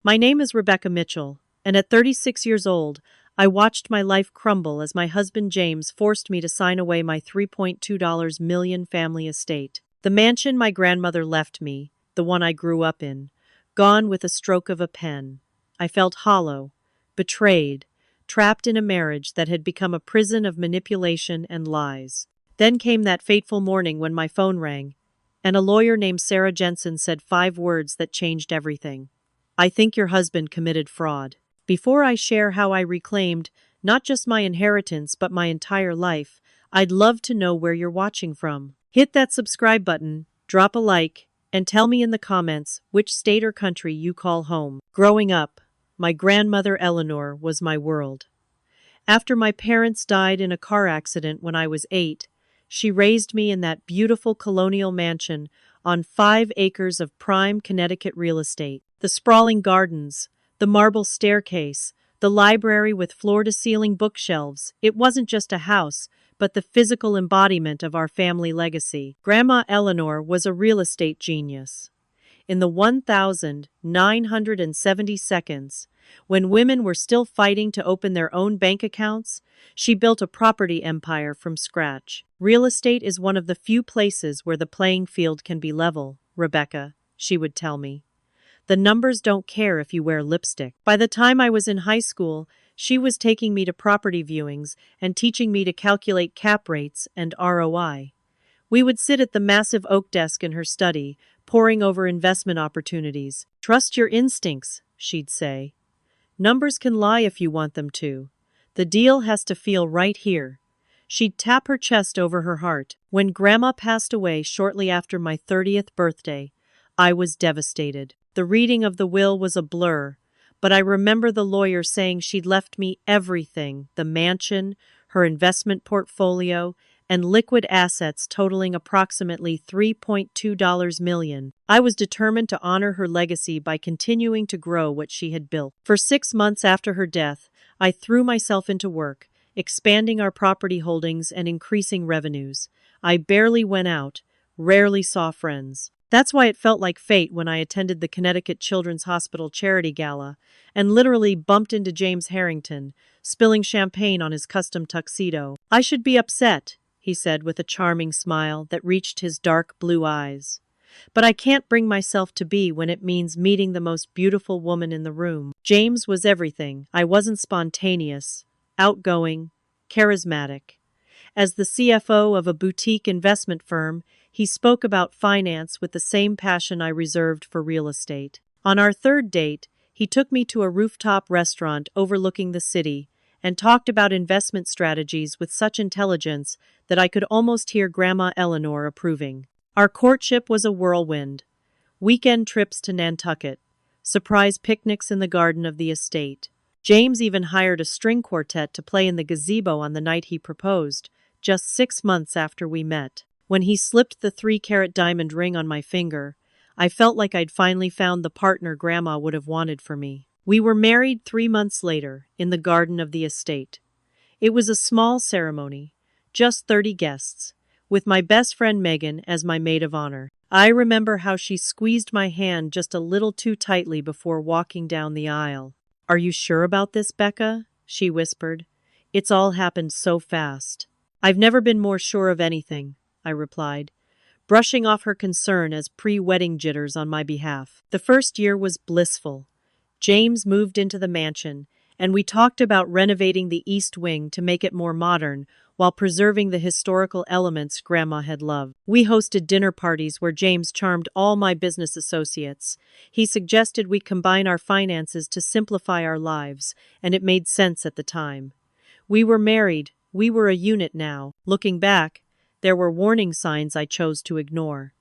My name is Rebecca Mitchell, and at 36 years old, I watched my life crumble as my husband James forced me to sign away my $3.2 million family estate. The mansion my grandmother left me, the one I grew up in, gone with a stroke of a pen. I felt hollow, betrayed, trapped in a marriage that had become a prison of manipulation and lies. Then came that fateful morning when my phone rang, and a lawyer named Sarah Jensen said 5 words that changed everything. I think your husband committed fraud. Before I share how I reclaimed not just my inheritance but my entire life, I'd love to know where you're watching from. Hit that subscribe button, drop a like, and tell me in the comments which state or country you call home. Growing up, my grandmother Eleanor was my world. After my parents died in a car accident when I was 8, she raised me in that beautiful colonial mansion on 5 acres of prime Connecticut real estate. The sprawling gardens, the marble staircase, the library with floor-to-ceiling bookshelves. It wasn't just a house, but the physical embodiment of our family legacy. Grandma Eleanor was a real estate genius. In the 1970 seconds, when women were still fighting to open their own bank accounts, she built a property empire from scratch. Real estate is one of the few places where the playing field can be level, Rebecca, she would tell me. The numbers don't care if you wear lipstick. By the time I was in high school, she was taking me to property viewings and teaching me to calculate cap rates and ROI. We would sit at the massive oak desk in her study, poring over investment opportunities. Trust your instincts, she'd say. Numbers can lie if you want them to. The deal has to feel right here. She'd tap her chest over her heart. When Grandma passed away shortly after my 30th birthday, I was devastated. The reading of the will was a blur, but I remember the lawyer saying she'd left me everything: the mansion, her investment portfolio, and liquid assets totaling approximately $3.2 million. I was determined to honor her legacy by continuing to grow what she had built. For 6 months after her death, I threw myself into work, expanding our property holdings and increasing revenues. I barely went out, rarely saw friends. That's why it felt like fate when I attended the Connecticut Children's Hospital Charity Gala and literally bumped into James Harrington, spilling champagne on his custom tuxedo. I should be upset, he said with a charming smile that reached his dark blue eyes. But I can't bring myself to be when it means meeting the most beautiful woman in the room. James was everything. I wasn't spontaneous, outgoing, charismatic. As the CFO of a boutique investment firm, he spoke about finance with the same passion I reserved for real estate. On our 3rd date, he took me to a rooftop restaurant overlooking the city and talked about investment strategies with such intelligence that I could almost hear Grandma Eleanor approving. Our courtship was a whirlwind. Weekend trips to Nantucket, surprise picnics in the garden of the estate. James even hired a string quartet to play in the gazebo on the night he proposed, just 6 months after we met. When he slipped the 3-carat diamond ring on my finger, I felt like I'd finally found the partner Grandma would have wanted for me. We were married 3 months later, in the garden of the estate. It was a small ceremony, just 30 guests, with my best friend Megan as my maid of honor. I remember how she squeezed my hand just a little too tightly before walking down the aisle. "Are you sure about this, Becca?" she whispered. "It's all happened so fast." "I've never been more sure of anything," I replied, brushing off her concern as pre-wedding jitters on my behalf. The first year was blissful. James moved into the mansion, and we talked about renovating the east wing to make it more modern while preserving the historical elements Grandma had loved. We hosted dinner parties where James charmed all my business associates. He suggested we combine our finances to simplify our lives, and it made sense at the time. We were married. We were a unit now. Looking back, there were warning signs I chose to ignore.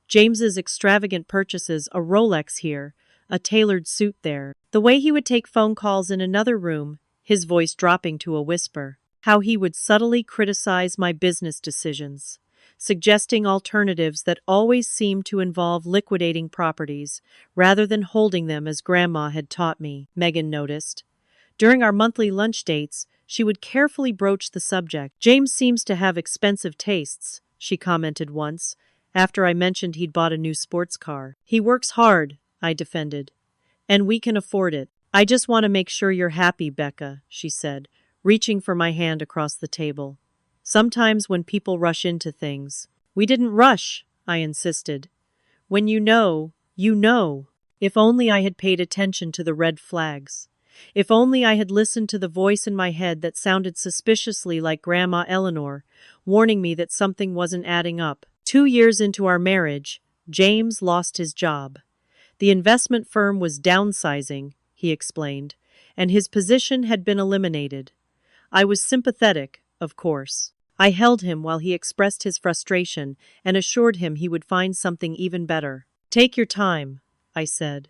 James's extravagant purchases, a Rolex here, a tailored suit there. The way he would take phone calls in another room, his voice dropping to a whisper. How he would subtly criticize my business decisions, suggesting alternatives that always seemed to involve liquidating properties rather than holding them as Grandma had taught me, Megan noticed. During our monthly lunch dates, she would carefully broach the subject. "James seems to have expensive tastes," she commented once, after I mentioned he'd bought a new sports car. "He works hard," I defended. And we can afford it. I just want to make sure you're happy, Becca, she said, reaching for my hand across the table. Sometimes when people rush into things. We didn't rush, I insisted. When you know, you know. If only I had paid attention to the red flags. If only I had listened to the voice in my head that sounded suspiciously like Grandma Eleanor, warning me that something wasn't adding up. 2 years into our marriage, James lost his job. The investment firm was downsizing, he explained, and his position had been eliminated. I was sympathetic, of course. I held him while he expressed his frustration and assured him he would find something even better. Take your time, I said.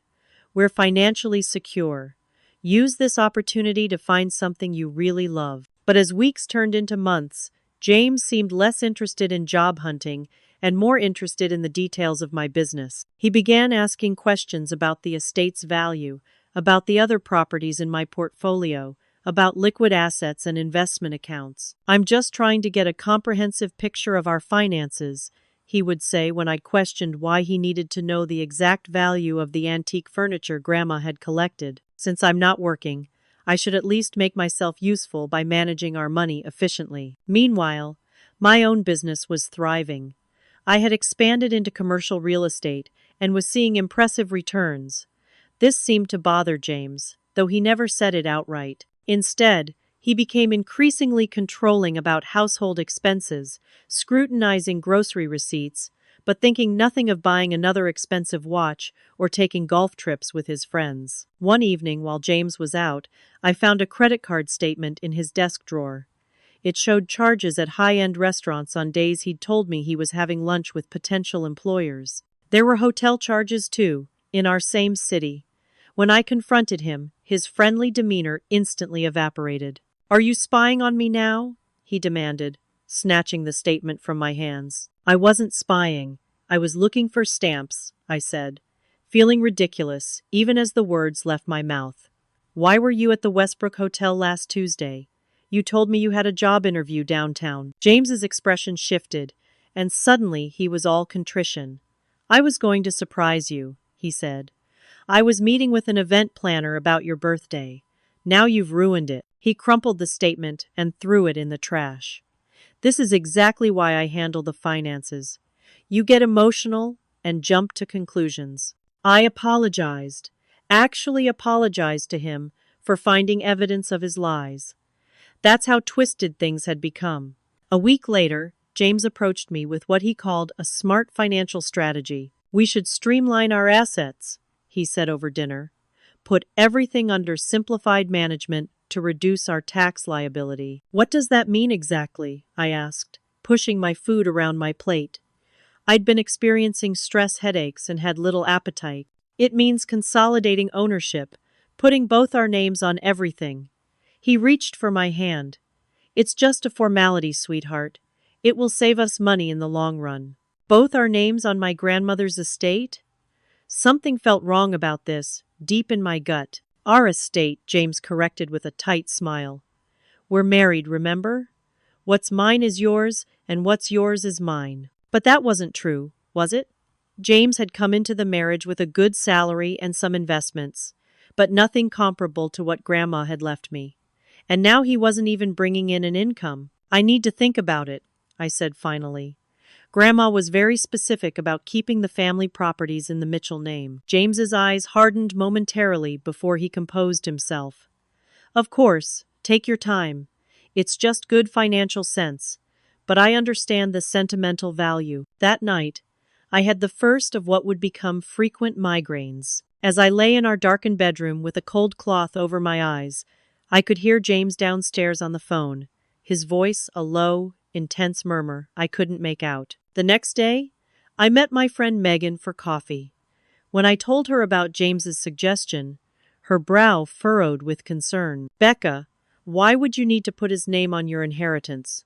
We're financially secure. Use this opportunity to find something you really love. But as weeks turned into months, James seemed less interested in job hunting and more interested in the details of my business. He began asking questions about the estate's value, about the other properties in my portfolio, about liquid assets and investment accounts. I'm just trying to get a comprehensive picture of our finances, he would say when I questioned why he needed to know the exact value of the antique furniture Grandma had collected. Since I'm not working, I should at least make myself useful by managing our money efficiently. Meanwhile, my own business was thriving. I had expanded into commercial real estate and was seeing impressive returns. This seemed to bother James, though he never said it outright. Instead, he became increasingly controlling about household expenses, scrutinizing grocery receipts, but thinking nothing of buying another expensive watch or taking golf trips with his friends. One evening, while James was out, I found a credit card statement in his desk drawer. It showed charges at high-end restaurants on days he'd told me he was having lunch with potential employers. There were hotel charges, too, in our same city. When I confronted him, his friendly demeanor instantly evaporated. "Are you spying on me now?" he demanded, snatching the statement from my hands. "I wasn't spying. I was looking for stamps," I said, feeling ridiculous even as the words left my mouth. "Why were you at the Westbrook Hotel last Tuesday? You told me you had a job interview downtown." James's expression shifted, and suddenly he was all contrition. "I was going to surprise you," he said. "I was meeting with an event planner about your birthday. Now you've ruined it." He crumpled the statement and threw it in the trash. "This is exactly why I handle the finances. You get emotional and jump to conclusions." I apologized, actually apologized to him for finding evidence of his lies. That's how twisted things had become. A week later, James approached me with what he called a smart financial strategy. "We should streamline our assets," he said over dinner. "Put everything under simplified management to reduce our tax liability." "What does that mean exactly?" I asked, pushing my food around my plate. I'd been experiencing stress headaches and had little appetite. "It means consolidating ownership, putting both our names on everything." He reached for my hand. "It's just a formality, sweetheart. It will save us money in the long run." Both our names on my grandmother's estate? Something felt wrong about this, deep in my gut. "Our estate," James corrected with a tight smile. "We're married, remember? What's mine is yours, and what's yours is mine." But that wasn't true, was it? James had come into the marriage with a good salary and some investments, but nothing comparable to what Grandma had left me. And now he wasn't even bringing in an income. "I need to think about it," I said finally. Grandma was very specific about keeping the family properties in the Mitchell name. James's eyes hardened momentarily before he composed himself. "Of course, take your time. It's just good financial sense. But I understand the sentimental value." That night, I had the first of what would become frequent migraines. As I lay in our darkened bedroom with a cold cloth over my eyes, I could hear James downstairs on the phone, his voice a low, intense murmur I couldn't make out. The next day, I met my friend Megan for coffee. When I told her about James's suggestion, her brow furrowed with concern. "Becca, why would you need to put his name on your inheritance?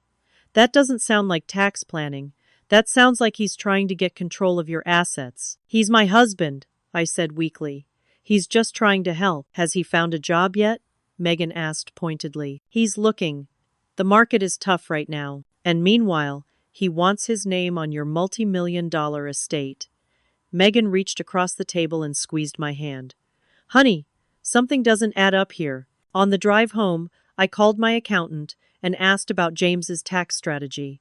That doesn't sound like tax planning. That sounds like he's trying to get control of your assets." "He's my husband," I said weakly. "He's just trying to help." "Has he found a job yet?" Megan asked pointedly. "He's looking. The market is tough right now. And meanwhile, he wants his name on your multi-million-dollar estate." Megan reached across the table and squeezed my hand. Honey, something doesn't add up here. On the drive home, I called my accountant and asked about James's tax strategy.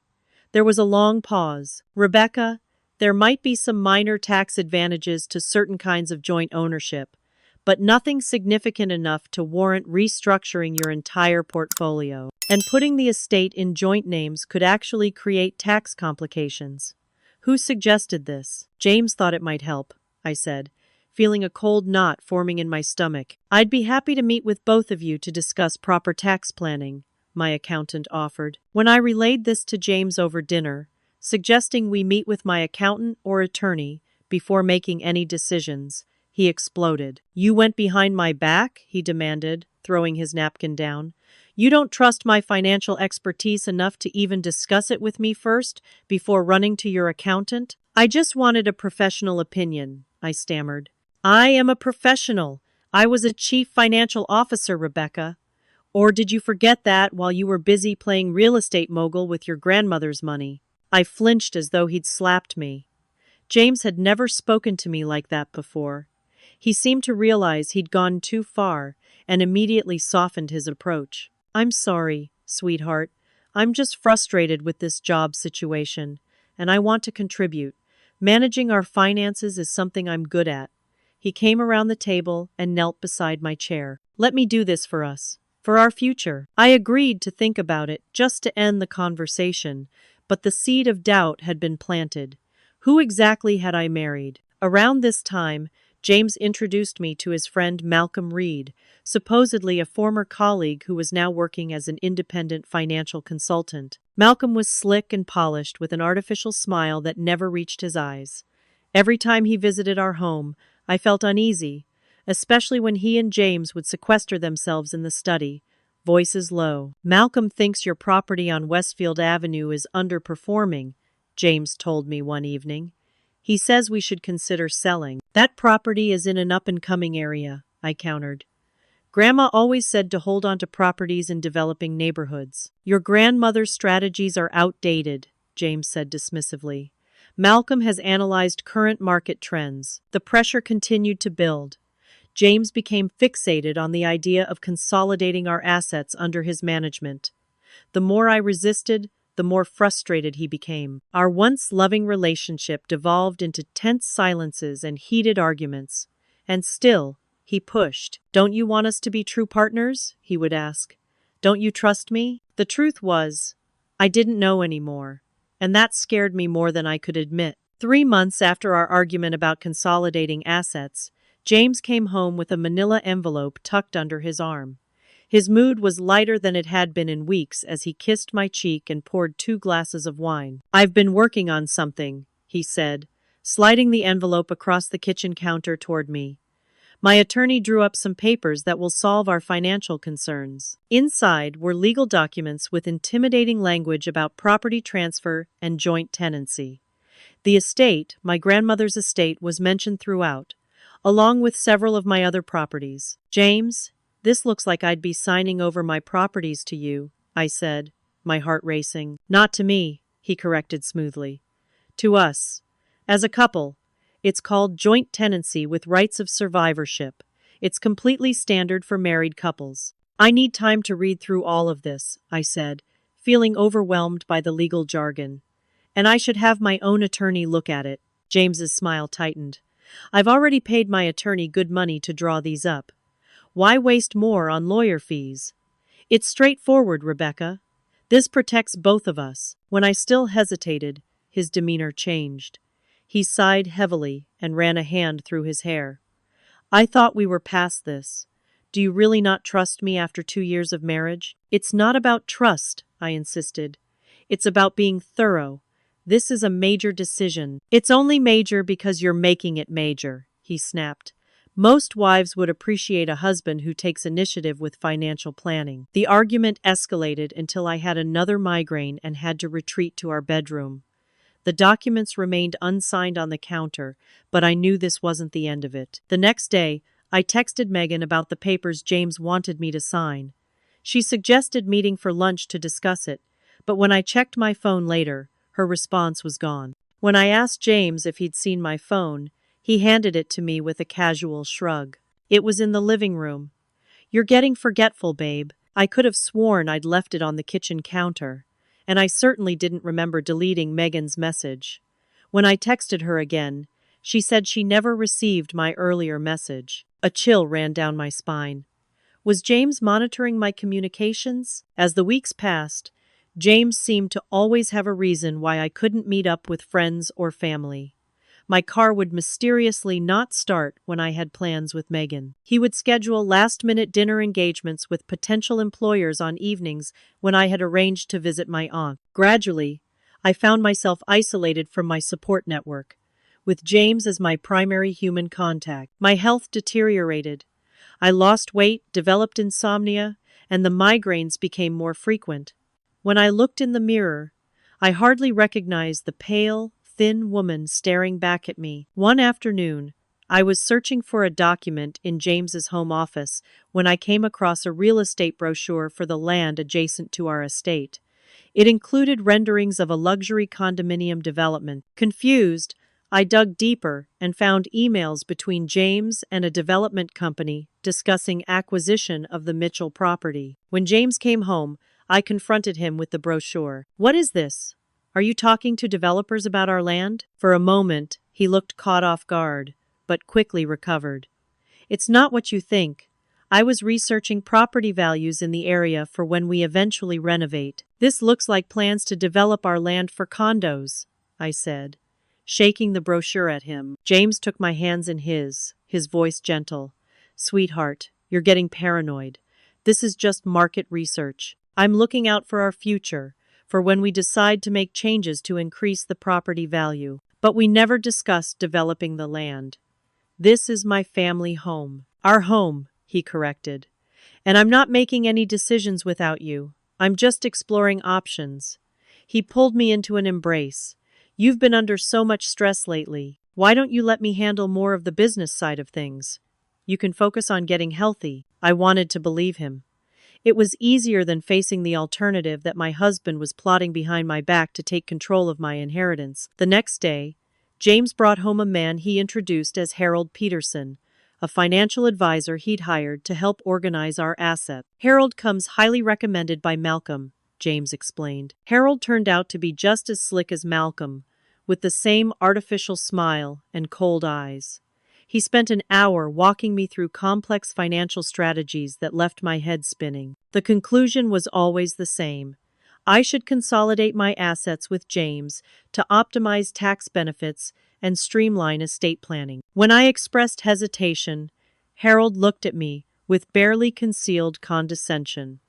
There was a long pause. Rebecca, there might be some minor tax advantages to certain kinds of joint ownership, but nothing significant enough to warrant restructuring your entire portfolio. And putting the estate in joint names could actually create tax complications. Who suggested this? James thought it might help, I said, feeling a cold knot forming in my stomach. I'd be happy to meet with both of you to discuss proper tax planning, my accountant offered. When I relayed this to James over dinner, suggesting we meet with my accountant or attorney before making any decisions, he exploded. You went behind my back? He demanded, throwing his napkin down. You don't trust my financial expertise enough to even discuss it with me first, before running to your accountant? I just wanted a professional opinion, I stammered. I am a professional. I was a chief financial officer, Rebecca. Or did you forget that while you were busy playing real estate mogul with your grandmother's money? I flinched as though he'd slapped me. James had never spoken to me like that before. He seemed to realize he'd gone too far and immediately softened his approach. I'm sorry, sweetheart. I'm just frustrated with this job situation, and I want to contribute. Managing our finances is something I'm good at. He came around the table and knelt beside my chair. Let me do this for us, for our future. I agreed to think about it just to end the conversation, but the seed of doubt had been planted. Who exactly had I married? Around this time, James introduced me to his friend Malcolm Reed, supposedly a former colleague who was now working as an independent financial consultant. Malcolm was slick and polished with an artificial smile that never reached his eyes. Every time he visited our home, I felt uneasy, especially when he and James would sequester themselves in the study, voices low. Malcolm thinks your property on Westfield Avenue is underperforming, James told me one evening. He says we should consider selling. That property is in an up-and-coming area, I countered. Grandma always said to hold on to properties in developing neighborhoods. Your grandmother's strategies are outdated, James said dismissively. Malcolm has analyzed current market trends. The pressure continued to build. James became fixated on the idea of consolidating our assets under his management. The more I resisted, the more frustrated he became. Our once loving relationship devolved into tense silences and heated arguments. And still, he pushed. Don't you want us to be true partners? He would ask. Don't you trust me? The truth was, I didn't know anymore. And that scared me more than I could admit. 3 months after our argument about consolidating assets, James came home with a manila envelope tucked under his arm. His mood was lighter than it had been in weeks as he kissed my cheek and poured 2 glasses of wine. I've been working on something, he said, sliding the envelope across the kitchen counter toward me. My attorney drew up some papers that will solve our financial concerns. Inside were legal documents with intimidating language about property transfer and joint tenancy. The estate, my grandmother's estate, was mentioned throughout, along with several of my other properties. James, this looks like I'd be signing over my properties to you, I said, my heart racing. Not to me, he corrected smoothly. To us. As a couple. It's called joint tenancy with rights of survivorship. It's completely standard for married couples. I need time to read through all of this, I said, feeling overwhelmed by the legal jargon. And I should have my own attorney look at it. James's smile tightened. I've already paid my attorney good money to draw these up. Why waste more on lawyer fees? It's straightforward, Rebecca. This protects both of us. When I still hesitated, his demeanor changed. He sighed heavily and ran a hand through his hair. I thought we were past this. Do you really not trust me after 2 years of marriage? It's not about trust, I insisted. It's about being thorough. This is a major decision. It's only major because you're making it major, he snapped. Most wives would appreciate a husband who takes initiative with financial planning. The argument escalated until I had another migraine and had to retreat to our bedroom. The documents remained unsigned on the counter, but I knew this wasn't the end of it. The next day, I texted Megan about the papers James wanted me to sign. She suggested meeting for lunch to discuss it, but when I checked my phone later, her response was gone. When I asked James if he'd seen my phone, he handed it to me with a casual shrug. It was in the living room. You're getting forgetful, babe. I could have sworn I'd left it on the kitchen counter. And I certainly didn't remember deleting Megan's message. When I texted her again, she said she never received my earlier message. A chill ran down my spine. Was James monitoring my communications? As the weeks passed, James seemed to always have a reason why I couldn't meet up with friends or family. My car would mysteriously not start when I had plans with Megan. He would schedule last-minute dinner engagements with potential employers on evenings when I had arranged to visit my aunt. Gradually, I found myself isolated from my support network, with James as my primary human contact. My health deteriorated. I lost weight, developed insomnia, and the migraines became more frequent. When I looked in the mirror, I hardly recognized the pale, thin woman staring back at me. One afternoon, I was searching for a document in James's home office when I came across a real estate brochure for the land adjacent to our estate. It included renderings of a luxury condominium development. Confused, I dug deeper and found emails between James and a development company discussing acquisition of the Mitchell property. When James came home, I confronted him with the brochure. "What is this? Are you talking to developers about our land?" For a moment, he looked caught off guard, but quickly recovered. "It's not what you think. I was researching property values in the area for when we eventually renovate. This looks like plans to develop our land for condos," I said, shaking the brochure at him. James took my hands in his voice gentle. "Sweetheart, you're getting paranoid. This is just market research. I'm looking out for our future, for when we decide to make changes to increase the property value. But we never discussed developing the land. This is my family home." "Our home," he corrected. "And I'm not making any decisions without you. I'm just exploring options." He pulled me into an embrace. "You've been under so much stress lately. Why don't you let me handle more of the business side of things? You can focus on getting healthy." I wanted to believe him. It was easier than facing the alternative that my husband was plotting behind my back to take control of my inheritance. The next day, James brought home a man he introduced as Harold Peterson, a financial advisor he'd hired to help organize our assets. "Harold comes highly recommended by Malcolm," James explained. Harold turned out to be just as slick as Malcolm, with the same artificial smile and cold eyes. He spent an hour walking me through complex financial strategies that left my head spinning. The conclusion was always the same. I should consolidate my assets with James to optimize tax benefits and streamline estate planning. When I expressed hesitation, Harold looked at me with barely concealed condescension.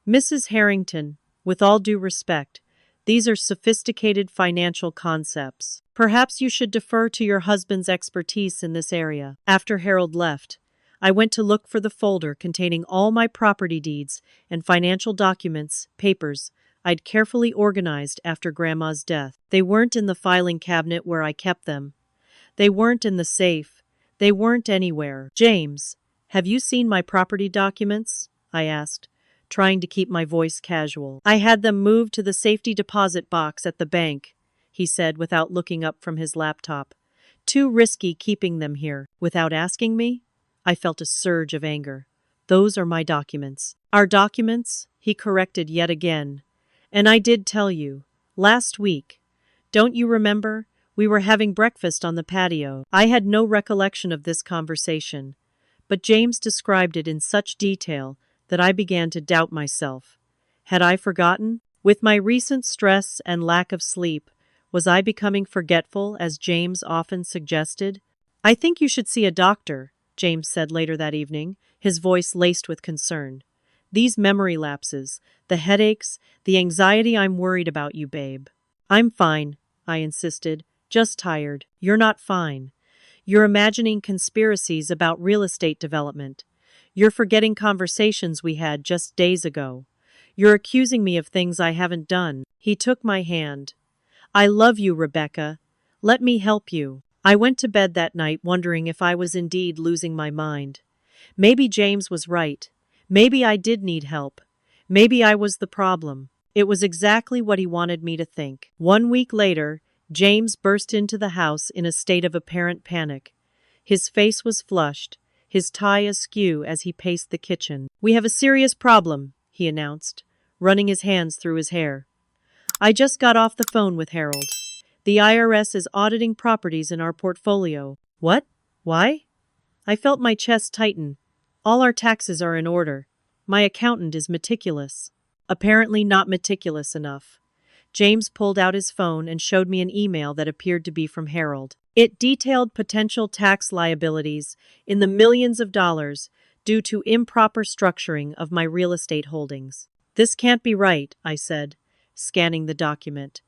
"Mrs. Harrington, with all due respect, these are sophisticated financial concepts. Perhaps you should defer to your husband's expertise in this area." After Harold left, I went to look for the folder containing all my property deeds and financial papers I'd carefully organized after Grandma's death. They weren't in the filing cabinet where I kept them. They weren't in the safe. They weren't anywhere. "James, have you seen my property documents?" I asked, trying to keep my voice casual. "I had them moved to the safety deposit box at the bank," he said without looking up from his laptop. "Too risky keeping them here." Without asking me, I felt a surge of anger. "Those are my documents." "Our documents?" he corrected yet again. "And I did tell you. Last week. Don't you remember? We were having breakfast on the patio." I had no recollection of this conversation, but James described it in such detail that I began to doubt myself. Had I forgotten? With my recent stress and lack of sleep, was I becoming forgetful, as James often suggested? "I think you should see a doctor," James said later that evening, his voice laced with concern. "These memory lapses, the headaches, the anxiety, I'm worried about you, babe." "I'm fine," I insisted, "just tired." "You're not fine. You're imagining conspiracies about real estate development. You're forgetting conversations we had just days ago. You're accusing me of things I haven't done." He took my hand. "I love you, Rebecca. Let me help you." I went to bed that night wondering if I was indeed losing my mind. Maybe James was right. Maybe I did need help. Maybe I was the problem. It was exactly what he wanted me to think. 1 week later, James burst into the house in a state of apparent panic. His face was flushed, his tie askew as he paced the kitchen. "We have a serious problem," he announced, running his hands through his hair. "I just got off the phone with Harold. The IRS is auditing properties in our portfolio." "What? Why?" I felt my chest tighten. "All our taxes are in order. My accountant is meticulous." Apparently not meticulous enough. James pulled out his phone and showed me an email that appeared to be from Harold. It detailed potential tax liabilities in the millions of dollars due to improper structuring of my real estate holdings. "This can't be right," I said, scanning the document.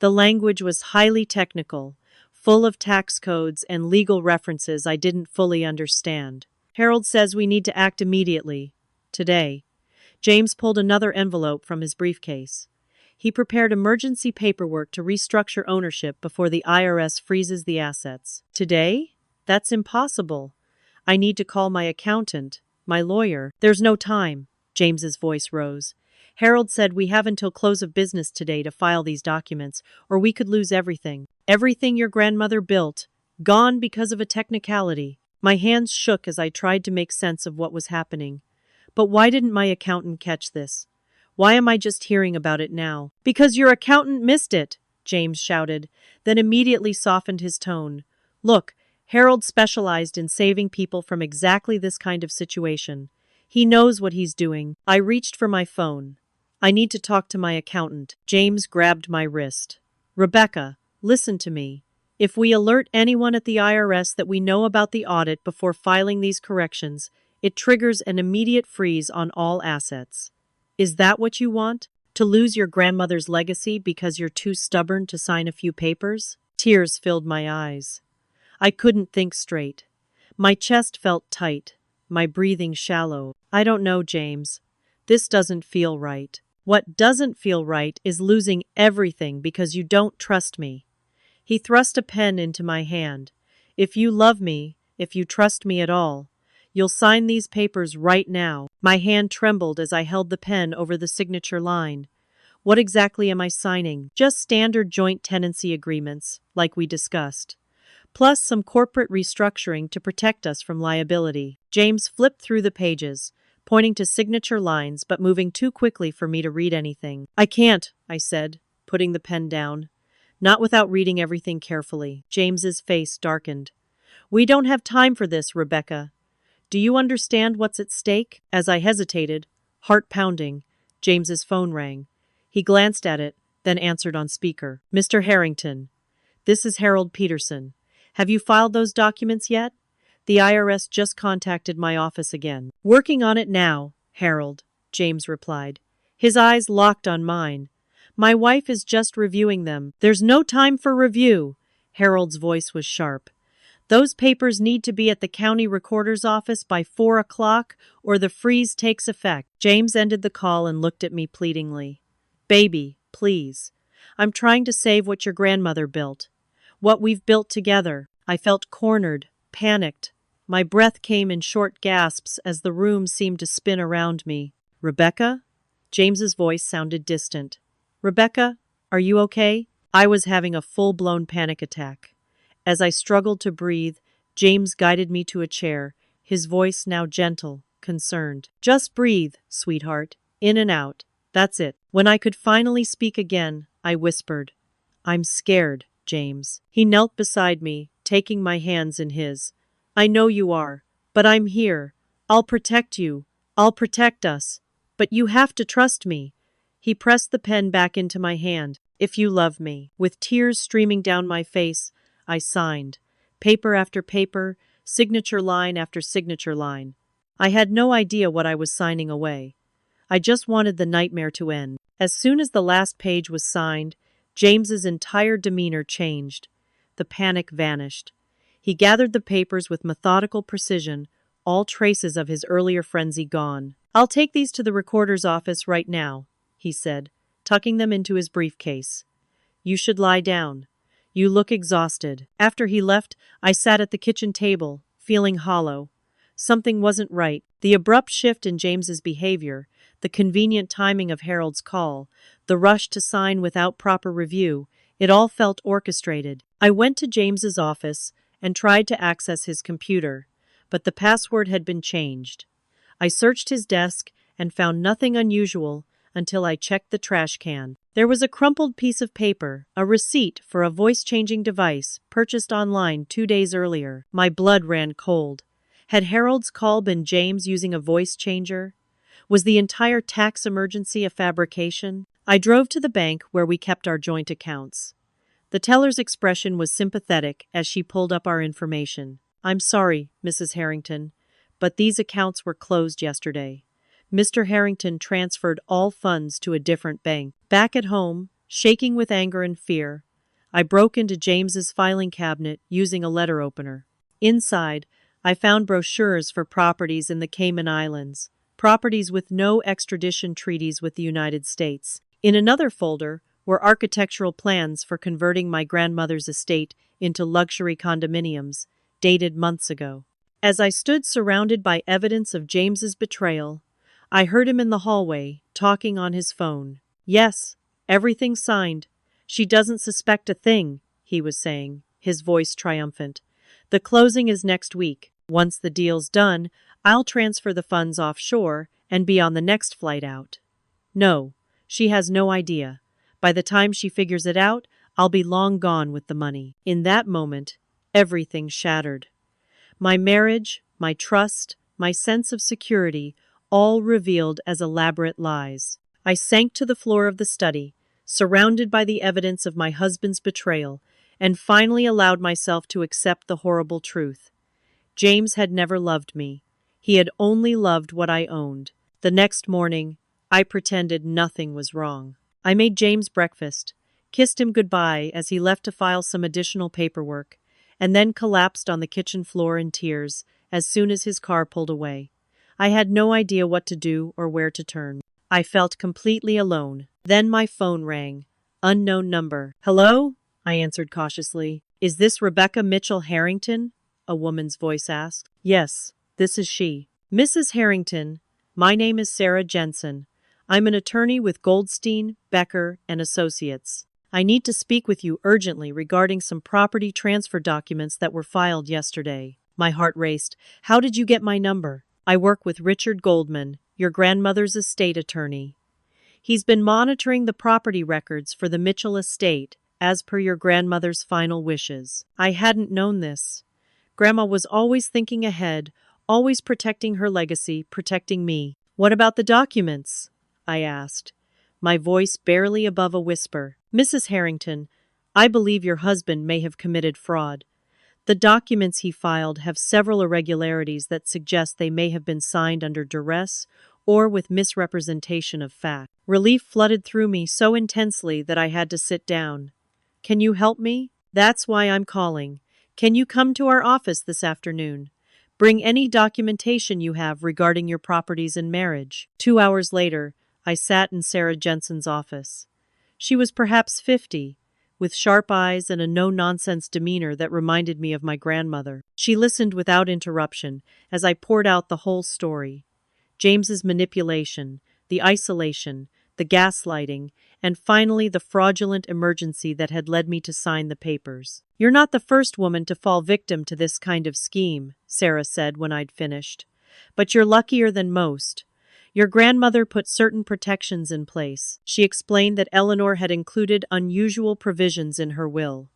The language was highly technical, full of tax codes and legal references I didn't fully understand. "Harold says we need to act immediately. Today." James pulled another envelope from his briefcase. He prepared emergency paperwork to restructure ownership before the IRS freezes the assets. "Today? That's impossible. I need to call my accountant, my lawyer." "There's no time." James's voice rose. "Harold said we have until close of business today to file these documents, or we could lose everything. Everything your grandmother built, gone because of a technicality." My hands shook as I tried to make sense of what was happening. But why didn't my accountant catch this? Why am I just hearing about it now? "Because your accountant missed it," James shouted, then immediately softened his tone. "Look, Harold specialized in saving people from exactly this kind of situation. He knows what he's doing." I reached for my phone. "I need to talk to my accountant." James grabbed my wrist. "Rebecca, listen to me. If we alert anyone at the IRS that we know about the audit before filing these corrections, it triggers an immediate freeze on all assets. Is that what you want? To lose your grandmother's legacy because you're too stubborn to sign a few papers?" Tears filled my eyes. I couldn't think straight. My chest felt tight, my breathing shallow. "I don't know, James. This doesn't feel right." "What doesn't feel right is losing everything because you don't trust me." He thrust a pen into my hand. "If you love me, if you trust me at all, you'll sign these papers right now." My hand trembled as I held the pen over the signature line. "What exactly am I signing?" "Just standard joint tenancy agreements, like we discussed. Plus some corporate restructuring to protect us from liability." James flipped through the pages, pointing to signature lines but moving too quickly for me to read anything. "I can't," I said, putting the pen down. "Not without reading everything carefully." James's face darkened. "We don't have time for this, Rebecca. Do you understand what's at stake?" As I hesitated, heart pounding, James's phone rang. He glanced at it, then answered on speaker. "Mr. Harrington, this is Harold Peterson. Have you filed those documents yet? The IRS just contacted my office again." "Working on it now, Harold," James replied. His eyes locked on mine. "My wife is just reviewing them." "There's no time for review." Harold's voice was sharp. "Those papers need to be at the county recorder's office by 4 o'clock or the freeze takes effect." James ended the call and looked at me pleadingly. "Baby, please. I'm trying to save what your grandmother built. What we've built together." I felt cornered, panicked. My breath came in short gasps as the room seemed to spin around me. "Rebecca?" James's voice sounded distant. "Rebecca, are you okay?" I was having a full-blown panic attack. As I struggled to breathe, James guided me to a chair, his voice now gentle, concerned. "Just breathe, sweetheart. In and out. That's it." When I could finally speak again, I whispered, "I'm scared, James." He knelt beside me, taking my hands in his. "I know you are, but I'm here. I'll protect you. I'll protect us. But you have to trust me." He pressed the pen back into my hand. "If you love me." With tears streaming down my face, I signed. Paper after paper, signature line after signature line. I had no idea what I was signing away. I just wanted the nightmare to end. As soon as the last page was signed, James's entire demeanor changed. The panic vanished. He gathered the papers with methodical precision, all traces of his earlier frenzy gone. "I'll take these to the recorder's office right now," he said, tucking them into his briefcase. "You should lie down. You look exhausted." After he left, I sat at the kitchen table, feeling hollow. Something wasn't right. The abrupt shift in James's behavior, the convenient timing of Harold's call, the rush to sign without proper review, it all felt orchestrated. I went to James's office and tried to access his computer, but the password had been changed. I searched his desk and found nothing unusual until I checked the trash can. There was a crumpled piece of paper, a receipt for a voice-changing device purchased online 2 days earlier. My blood ran cold. Had Harold's call been James using a voice changer? Was the entire tax emergency a fabrication? I drove to the bank where we kept our joint accounts. The teller's expression was sympathetic as she pulled up our information. "I'm sorry, Mrs. Harrington, but these accounts were closed yesterday." Mr. Harrington transferred all funds to a different bank. Back at home, shaking with anger and fear, I broke into James's filing cabinet using a letter opener. Inside, I found brochures for properties in the Cayman Islands, properties with no extradition treaties with the United States. In another folder were architectural plans for converting my grandmother's estate into luxury condominiums, dated months ago. As I stood surrounded by evidence of James's betrayal, I heard him in the hallway, talking on his phone. "Yes, everything's signed. She doesn't suspect a thing," he was saying, his voice triumphant. "The closing is next week. Once the deal's done, I'll transfer the funds offshore and be on the next flight out." "No, she has no idea. By the time she figures it out, I'll be long gone with the money." In that moment, everything shattered. My marriage, my trust, my sense of security, all revealed as elaborate lies. I sank to the floor of the study, surrounded by the evidence of my husband's betrayal, and finally allowed myself to accept the horrible truth. James had never loved me. He had only loved what I owned. The next morning, I pretended nothing was wrong. I made James breakfast, kissed him goodbye as he left to file some additional paperwork, and then collapsed on the kitchen floor in tears as soon as his car pulled away. I had no idea what to do or where to turn. I felt completely alone. Then my phone rang. Unknown number. "Hello?" I answered cautiously. "Is this Rebecca Mitchell Harrington?" a woman's voice asked. "Yes, this is she." "Mrs. Harrington, my name is Sarah Jensen. I'm an attorney with Goldstein, Becker, and Associates. I need to speak with you urgently regarding some property transfer documents that were filed yesterday." My heart raced. "How did you get my number?" "I work with Richard Goldman, your grandmother's estate attorney. He's been monitoring the property records for the Mitchell estate, as per your grandmother's final wishes." I hadn't known this. Grandma was always thinking ahead, always protecting her legacy, protecting me. "What about the documents?" I asked, my voice barely above a whisper. "Mrs. Harrington, I believe your husband may have committed fraud. The documents he filed have several irregularities that suggest they may have been signed under duress or with misrepresentation of fact." Relief flooded through me so intensely that I had to sit down. "Can you help me? That's why I'm calling. Can you come to our office this afternoon? Bring any documentation you have regarding your properties and marriage." 2 hours later, I sat in Sarah Jensen's office. She was perhaps 50, with sharp eyes and a no-nonsense demeanor that reminded me of my grandmother. She listened without interruption as I poured out the whole story. James's manipulation, the isolation, the gaslighting, and finally the fraudulent emergency that had led me to sign the papers. "You're not the first woman to fall victim to this kind of scheme," Sarah said when I'd finished. "But you're luckier than most. Your grandmother put certain protections in place." She explained that Eleanor had included unusual provisions in her will.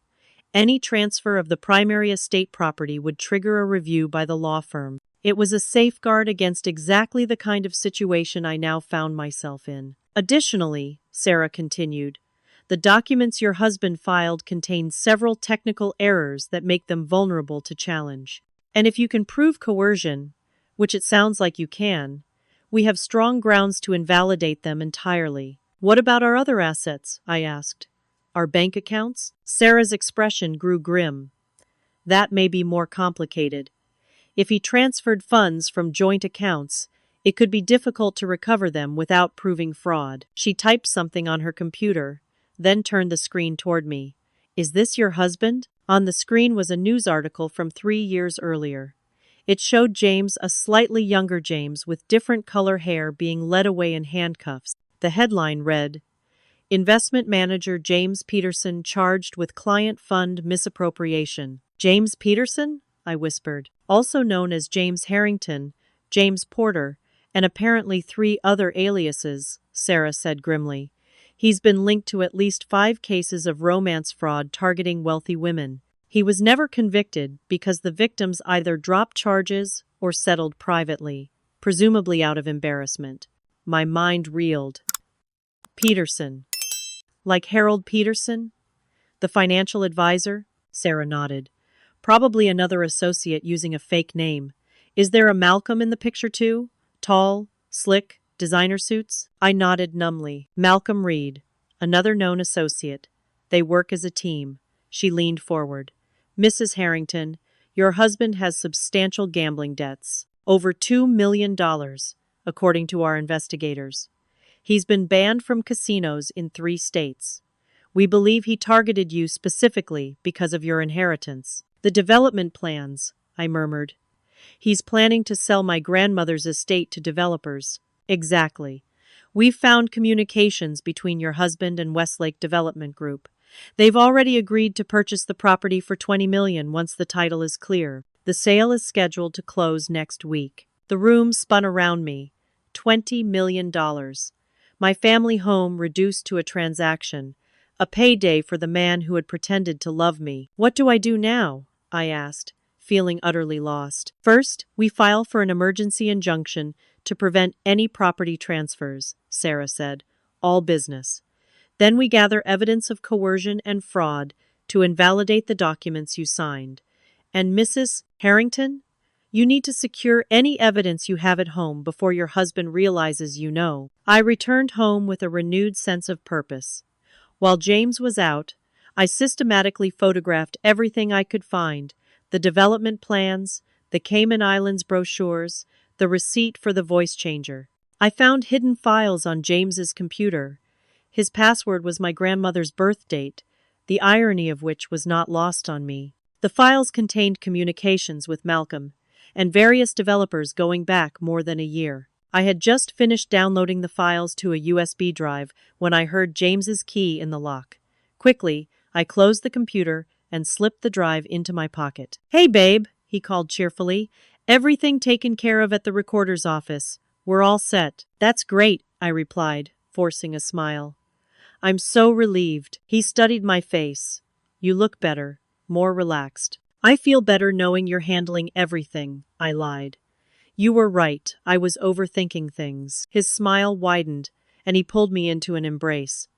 Any transfer of the primary estate property would trigger a review by the law firm. It was a safeguard against exactly the kind of situation I now found myself in. "Additionally," Sarah continued, "the documents your husband filed contain several technical errors that make them vulnerable to challenge. And if you can prove coercion, which it sounds like you can, we have strong grounds to invalidate them entirely." "What about our other assets?" I asked. "Our bank accounts?" Sarah's expression grew grim. "That may be more complicated. If he transferred funds from joint accounts, it could be difficult to recover them without proving fraud." She typed something on her computer, then turned the screen toward me. "Is this your husband?" On the screen was a news article from 3 years earlier. It showed James, a slightly younger James with different color hair, being led away in handcuffs. The headline read, "Investment Manager James Peterson charged with client fund misappropriation." "James Peterson?" I whispered. also known as James Harrington, James Porter, and apparently 3 other aliases, Sarah said grimly. He's been linked to at least 5 cases of romance fraud targeting wealthy women. He was never convicted because the victims either dropped charges or settled privately, presumably out of embarrassment. My mind reeled. Peterson. Like Harold Peterson? The financial advisor? Sarah nodded. Probably another associate using a fake name. Is there a Malcolm in the picture too? Tall, slick, designer suits? I nodded numbly. Malcolm Reed, another known associate. They work as a team. She leaned forward. Mrs. Harrington, your husband has substantial gambling debts. Over $2 million, according to our investigators. He's been banned from casinos in 3 states. We believe he targeted you specifically because of your inheritance. The development plans, I murmured. He's planning to sell my grandmother's estate to developers. Exactly. We've found communications between your husband and Westlake Development Group. They've already agreed to purchase the property for $20 million once the title is clear. The sale is scheduled to close next week. The room spun around me. $20 million. My family home reduced to a transaction. A payday for the man who had pretended to love me. What do I do now? I asked, feeling utterly lost. First, we file for an emergency injunction to prevent any property transfers, Sarah said. All business. Then we gather evidence of coercion and fraud to invalidate the documents you signed. And Mrs. Harrington? You need to secure any evidence you have at home before your husband realizes you know. I returned home with a renewed sense of purpose. While James was out, I systematically photographed everything I could find: the development plans, the Cayman Islands brochures, the receipt for the voice changer. I found hidden files on James's computer. His password was my grandmother's birth date, the irony of which was not lost on me. The files contained communications with Malcolm and various developers going back more than a year. I had just finished downloading the files to a USB drive when I heard James's key in the lock. Quickly, I closed the computer and slipped the drive into my pocket. "Hey, babe," he called cheerfully. "Everything taken care of at the recorder's office. We're all set." "That's great," I replied, forcing a smile. "I'm so relieved." He studied my face. "You look better, more relaxed." "I feel better knowing you're handling everything," I lied. "You were right, I was overthinking things." His smile widened, and he pulled me into an embrace.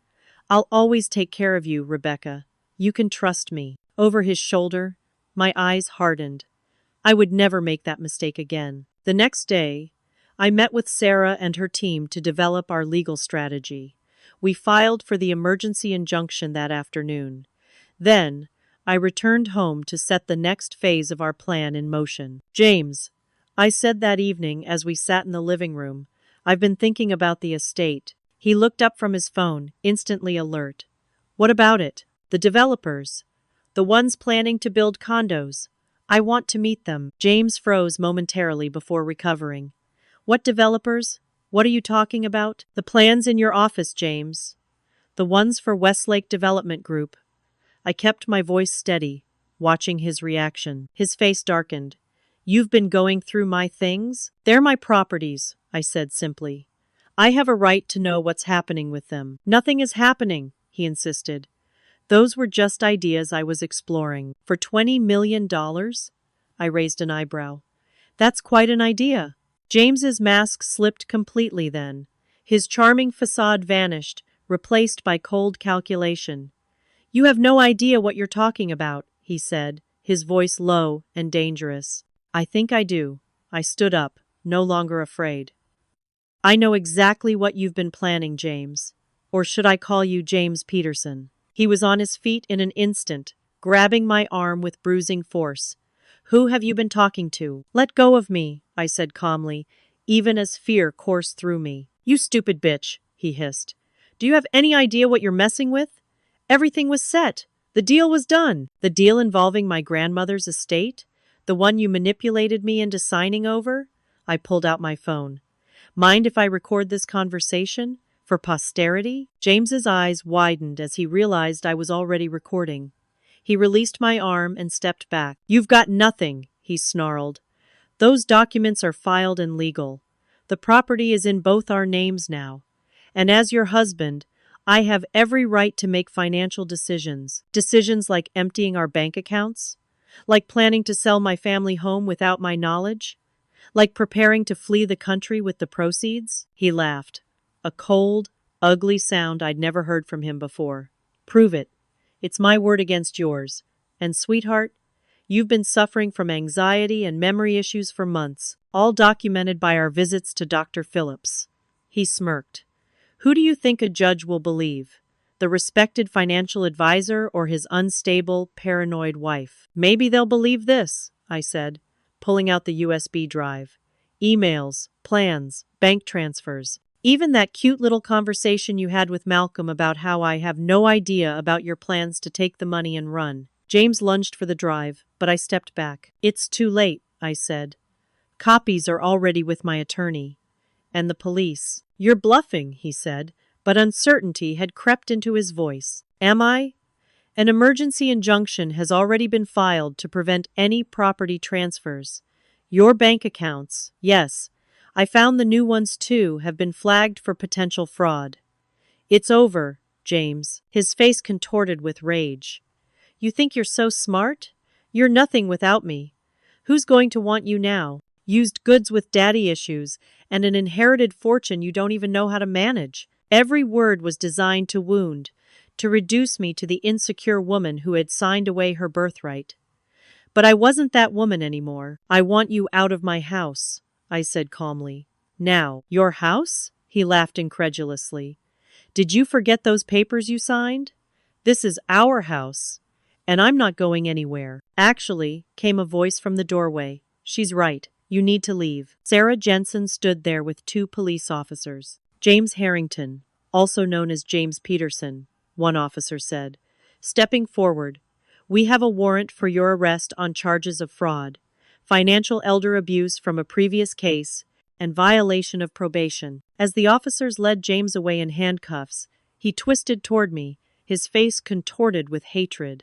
"I'll always take care of you, Rebecca. You can trust me." Over his shoulder, my eyes hardened. I would never make that mistake again. The next day, I met with Sarah and her team to develop our legal strategy. We filed for the emergency injunction that afternoon. Then, I returned home to set the next phase of our plan in motion. "James," I said that evening as we sat in the living room, "I've been thinking about the estate." He looked up from his phone, instantly alert. "What about it?" "The developers. The ones planning to build condos. I want to meet them." James froze momentarily before recovering. "What developers? What are you talking about?" "The plans in your office, James. The ones for Westlake Development Group." I kept my voice steady, watching his reaction. His face darkened. "You've been going through my things?" "They're my properties," I said simply. "I have a right to know what's happening with them." "Nothing is happening," he insisted. "Those were just ideas I was exploring." "For $20 million? I raised an eyebrow. "That's quite an idea." James's mask slipped completely then. His charming facade vanished, replaced by cold calculation. "You have no idea what you're talking about," he said, his voice low and dangerous. "I think I do." I stood up, no longer afraid. "I know exactly what you've been planning, James. Or should I call you James Peterson?" He was on his feet in an instant, grabbing my arm with bruising force. "Who have you been talking to?" "Let go of me," I said calmly, even as fear coursed through me. "You stupid bitch," he hissed. "Do you have any idea what you're messing with? Everything was set. The deal was done." "The deal involving my grandmother's estate? The one you manipulated me into signing over?" I pulled out my phone. "Mind if I record this conversation? For posterity?" James's eyes widened as he realized I was already recording. He released my arm and stepped back. "You've got nothing," he snarled. Those documents are filed and legal. The property is in both our names now. And as your husband, I have every right to make financial decisions. Decisions like emptying our bank accounts, like planning to sell my family home without my knowledge, like preparing to flee the country with the proceeds. He laughed, a cold, ugly sound I'd never heard from him before. Prove it. It's my word against yours. And sweetheart, you've been suffering from anxiety and memory issues for months, all documented by our visits to Dr. Phillips. He smirked. Who do you think a judge will believe? The respected financial advisor or his unstable, paranoid wife? Maybe they'll believe this, I said, pulling out the USB drive. Emails, plans, bank transfers. Even that cute little conversation you had with Malcolm about how I have no idea about your plans to take the money and run. James lunged for the drive, but I stepped back. It's too late, I said. Copies are already with my attorney. And the police. You're bluffing, he said, but uncertainty had crept into his voice. Am I? An emergency injunction has already been filed to prevent any property transfers. Your bank accounts, yes, I found the new ones too, have been flagged for potential fraud. It's over, James, his face contorted with rage. You think you're so smart? You're nothing without me. Who's going to want you now? Used goods with daddy issues, and an inherited fortune you don't even know how to manage. Every word was designed to wound, to reduce me to the insecure woman who had signed away her birthright. But I wasn't that woman anymore. I want you out of my house, I said calmly. Now, your house? He laughed incredulously. Did you forget those papers you signed? This is our house, and I'm not going anywhere. Actually, came a voice from the doorway. She's right. You need to leave. Sarah Jensen stood there with two police officers. James Harrington, also known as James Peterson, one officer said. Stepping forward, we have a warrant for your arrest on charges of fraud, financial elder abuse from a previous case, and violation of probation. As the officers led James away in handcuffs, he twisted toward me, his face contorted with hatred.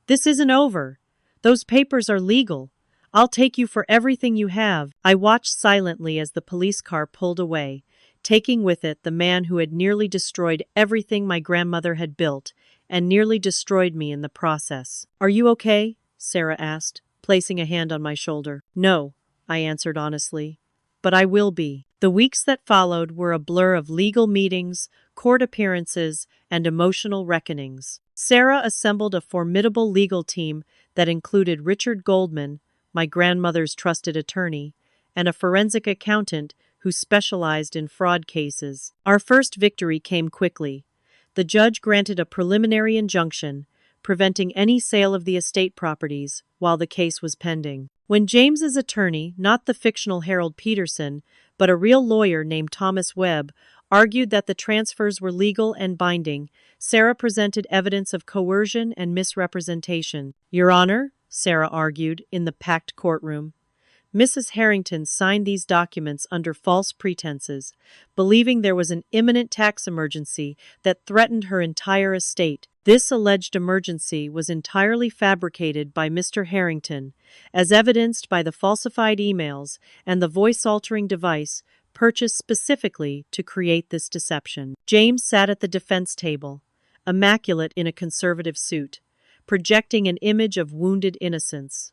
This isn't over. Those papers are legal. I'll take you for everything you have. I watched silently as the police car pulled away, taking with it the man who had nearly destroyed everything my grandmother had built, and nearly destroyed me in the process. Are you okay? Sarah asked, placing a hand on my shoulder. No, I answered honestly. But I will be. The weeks that followed were a blur of legal meetings, court appearances, and emotional reckonings. Sarah assembled a formidable legal team that included Richard Goldman, my grandmother's trusted attorney, and a forensic accountant who specialized in fraud cases. Our first victory came quickly. The judge granted a preliminary injunction, preventing any sale of the estate properties while the case was pending. When James's attorney, not the fictional Harold Peterson, but a real lawyer named Thomas Webb, argued that the transfers were legal and binding, Sarah presented evidence of coercion and misrepresentation. Your Honor, Sarah argued in the packed courtroom, Mrs. Harrington signed these documents under false pretenses, believing there was an imminent tax emergency that threatened her entire estate. This alleged emergency was entirely fabricated by Mr. Harrington, as evidenced by the falsified emails and the voice-altering device purchased specifically to create this deception. James sat at the defense table, immaculate in a conservative suit, projecting an image of wounded innocence.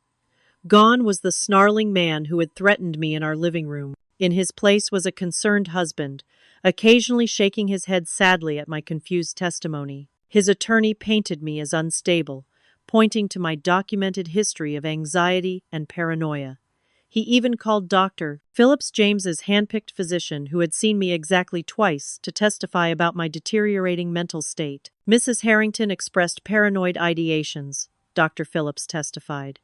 Gone was the snarling man who had threatened me in our living room. In his place was a concerned husband, occasionally shaking his head sadly at my confused testimony. His attorney painted me as unstable, pointing to my documented history of anxiety and paranoia. He even called Dr. Phillips, James's handpicked physician who had seen me exactly twice, to testify about my deteriorating mental state. Mrs. Harrington expressed paranoid ideations, Dr. Phillips testified.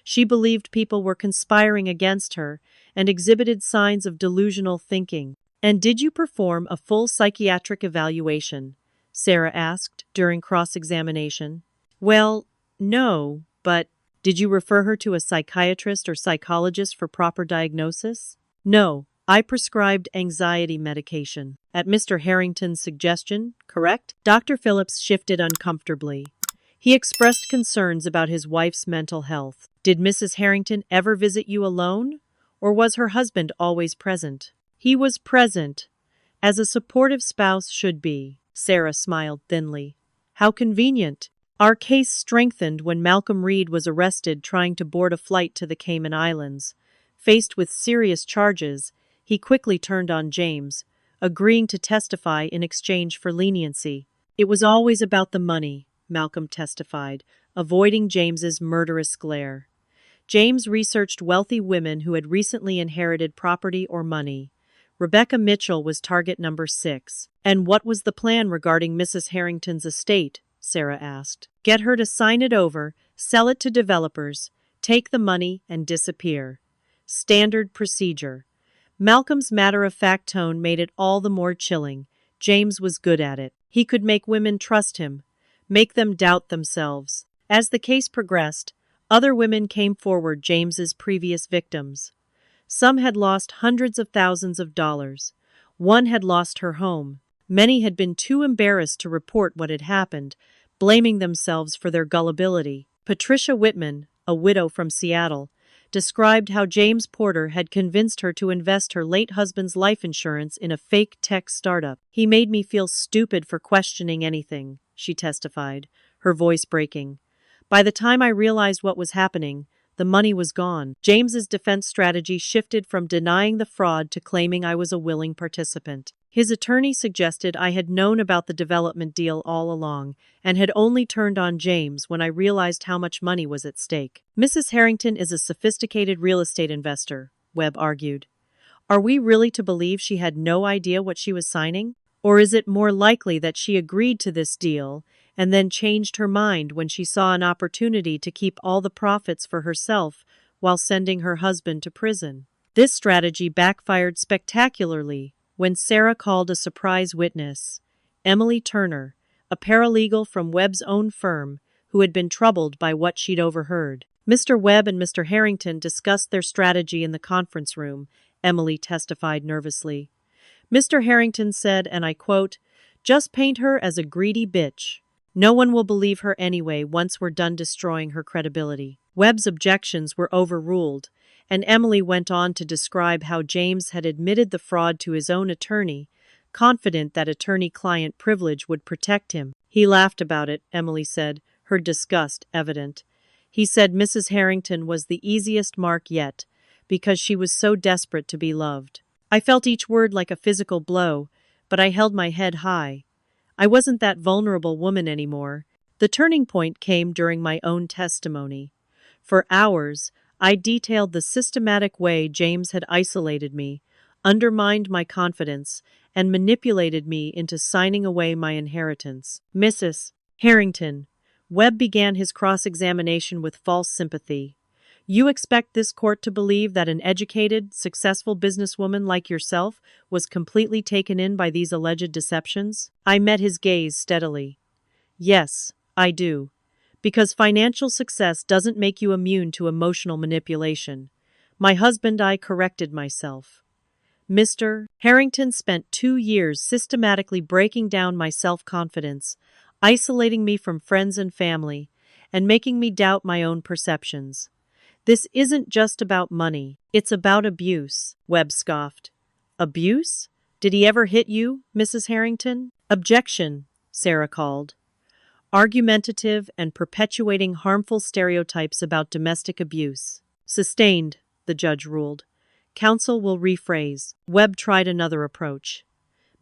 She believed people were conspiring against her and exhibited signs of delusional thinking. And did you perform a full psychiatric evaluation? Sarah asked during cross-examination. Well, no, but did you refer her to a psychiatrist or psychologist for proper diagnosis? No, I prescribed anxiety medication. At Mr. Harrington's suggestion, correct? Dr. Phillips shifted uncomfortably. He expressed concerns about his wife's mental health. Did Mrs. Harrington ever visit you alone, or was her husband always present? He was present, as a supportive spouse should be. Sarah smiled thinly. How convenient. Our case strengthened when Malcolm Reed was arrested trying to board a flight to the Cayman Islands. Faced with serious charges, he quickly turned on James, agreeing to testify in exchange for leniency. It was always about the money, Malcolm testified, avoiding James's murderous glare. James researched wealthy women who had recently inherited property or money. Rebecca Mitchell was target number 6. And what was the plan regarding Mrs. Harrington's estate? Sarah asked. Get her to sign it over, sell it to developers, take the money, and disappear. Standard procedure. Malcolm's matter-of-fact tone made it all the more chilling. James was good at it. He could make women trust him, make them doubt themselves. As the case progressed, other women came forward, James's previous victims. Some had lost hundreds of thousands of dollars. One had lost her home. Many had been too embarrassed to report what had happened, blaming themselves for their gullibility. Patricia Whitman, a widow from Seattle, described how James Porter had convinced her to invest her late husband's life insurance in a fake tech startup. He made me feel stupid for questioning anything, she testified, her voice breaking. By the time I realized what was happening, the money was gone. James's defense strategy shifted from denying the fraud to claiming I was a willing participant. His attorney suggested I had known about the development deal all along and had only turned on James when I realized how much money was at stake. Mrs. Harrington is a sophisticated real estate investor, Webb argued. Are we really to believe she had no idea what she was signing? Or is it more likely that she agreed to this deal and then changed her mind when she saw an opportunity to keep all the profits for herself while sending her husband to prison? This strategy backfired spectacularly when Sarah called a surprise witness, Emily Turner, a paralegal from Webb's own firm who had been troubled by what she'd overheard. Mr. Webb and Mr. Harrington discussed their strategy in the conference room, Emily testified nervously. Mr. Harrington said, and I quote, "Just paint her as a greedy bitch. No one will believe her anyway once we're done destroying her credibility." Webb's objections were overruled, and Emily went on to describe how James had admitted the fraud to his own attorney, confident that attorney-client privilege would protect him. He laughed about it, Emily said, her disgust evident. He said Mrs. Harrington was the easiest mark yet, because she was so desperate to be loved. I felt each word like a physical blow, but I held my head high. I wasn't that vulnerable woman anymore. The turning point came during my own testimony. For hours, I detailed the systematic way James had isolated me, undermined my confidence, and manipulated me into signing away my inheritance. Mrs. Harrington, Webb began his cross-examination with false sympathy. You expect this court to believe that an educated, successful businesswoman like yourself was completely taken in by these alleged deceptions? I met his gaze steadily. Yes, I do. Because financial success doesn't make you immune to emotional manipulation. My husband and I corrected myself. Mr. Harrington spent 2 years systematically breaking down my self-confidence, isolating me from friends and family, and making me doubt my own perceptions. This isn't just about money, it's about abuse, Webb scoffed. Abuse? Did he ever hit you, Mrs. Harrington? Objection, Sarah called. Argumentative and perpetuating harmful stereotypes about domestic abuse. Sustained, the judge ruled. Counsel will rephrase. Webb tried another approach.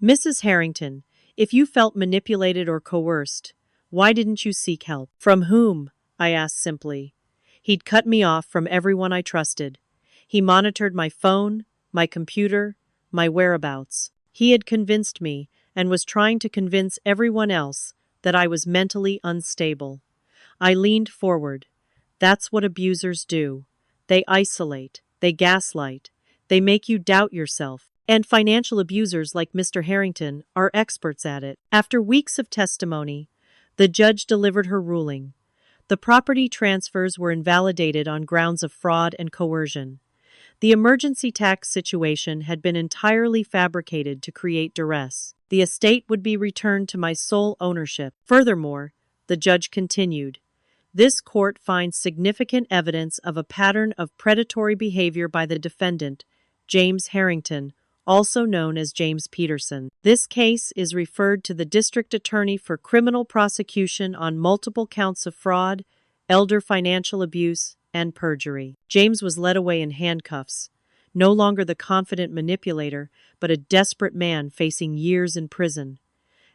Mrs. Harrington, if you felt manipulated or coerced, why didn't you seek help? From whom? I asked simply. He'd cut me off from everyone I trusted. He monitored my phone, my computer, my whereabouts. He had convinced me, and was trying to convince everyone else, that I was mentally unstable. I leaned forward. That's what abusers do. They isolate, they gaslight, they make you doubt yourself. And financial abusers like Mr. Harrington are experts at it. After weeks of testimony, the judge delivered her ruling. The property transfers were invalidated on grounds of fraud and coercion. The emergency tax situation had been entirely fabricated to create duress. The estate would be returned to my sole ownership. Furthermore, the judge continued, This court finds significant evidence of a pattern of predatory behavior by the defendant, James Harrington, also known as James Peterson. This case is referred to the district attorney for criminal prosecution on multiple counts of fraud, elder financial abuse, and perjury. James was led away in handcuffs, no longer the confident manipulator, but a desperate man facing years in prison.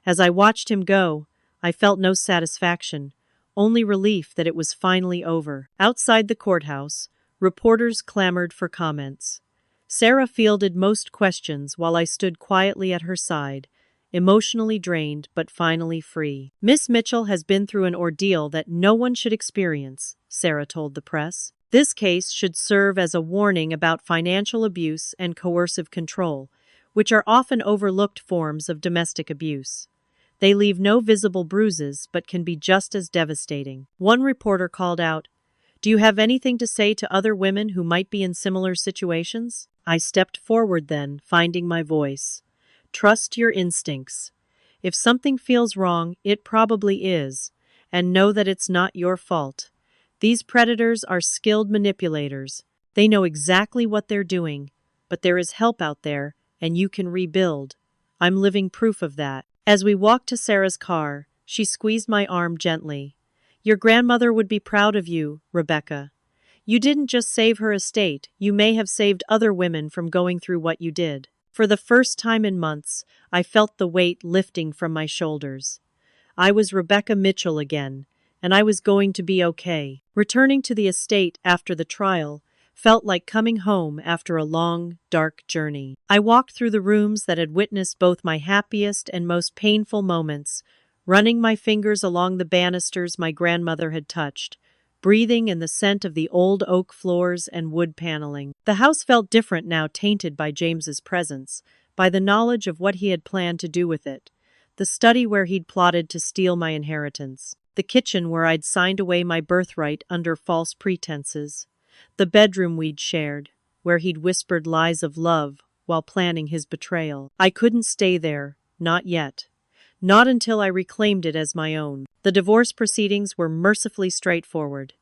As I watched him go, I felt no satisfaction, only relief that it was finally over. Outside the courthouse, reporters clamored for comments. Sarah fielded most questions while I stood quietly at her side, emotionally drained but finally free. Miss Mitchell has been through an ordeal that no one should experience, Sarah told the press. This case should serve as a warning about financial abuse and coercive control, which are often overlooked forms of domestic abuse. They leave no visible bruises but can be just as devastating. One reporter called out, "Do you have anything to say to other women who might be in similar situations?" I stepped forward then, finding my voice. Trust your instincts. If something feels wrong, it probably is, and know that it's not your fault. These predators are skilled manipulators. They know exactly what they're doing, but there is help out there, and you can rebuild. I'm living proof of that. As we walked to Sarah's car, she squeezed my arm gently. Your grandmother would be proud of you, Rebecca. You didn't just save her estate, you may have saved other women from going through what you did. For the first time in months, I felt the weight lifting from my shoulders. I was Rebecca Mitchell again, and I was going to be okay. Returning to the estate after the trial felt like coming home after a long, dark journey. I walked through the rooms that had witnessed both my happiest and most painful moments, running my fingers along the banisters my grandmother had touched, breathing in the scent of the old oak floors and wood paneling. The house felt different now, tainted by James's presence, by the knowledge of what he had planned to do with it. The study where he'd plotted to steal my inheritance. The kitchen where I'd signed away my birthright under false pretenses. The bedroom we'd shared, where he'd whispered lies of love while planning his betrayal. I couldn't stay there, not yet. Not until I reclaimed it as my own. The divorce proceedings were mercifully straightforward.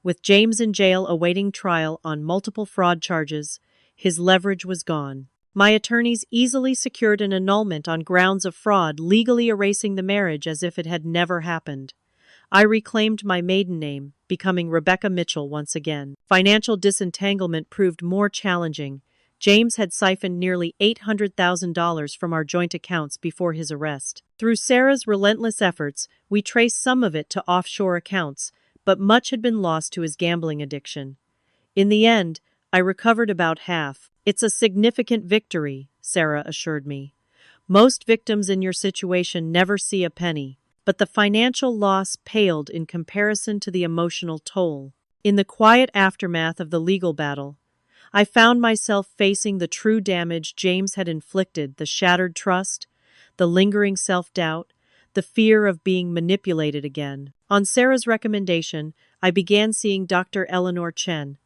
With James in jail awaiting trial on multiple fraud charges, his leverage was gone. My attorneys easily secured an annulment on grounds of fraud, legally erasing the marriage as if it had never happened. I reclaimed my maiden name, becoming Rebecca Mitchell once again. Financial disentanglement proved more challenging. James had siphoned nearly $800,000 from our joint accounts before his arrest. Through Sarah's relentless efforts, we traced some of it to offshore accounts, but much had been lost to his gambling addiction. In the end, I recovered about half. It's a significant victory, Sarah assured me. Most victims in your situation never see a penny, but the financial loss paled in comparison to the emotional toll. In the quiet aftermath of the legal battle, I found myself facing the true damage James had inflicted, the shattered trust, the lingering self-doubt, the fear of being manipulated again. On Sarah's recommendation, I began seeing Dr. Eleanor Chen.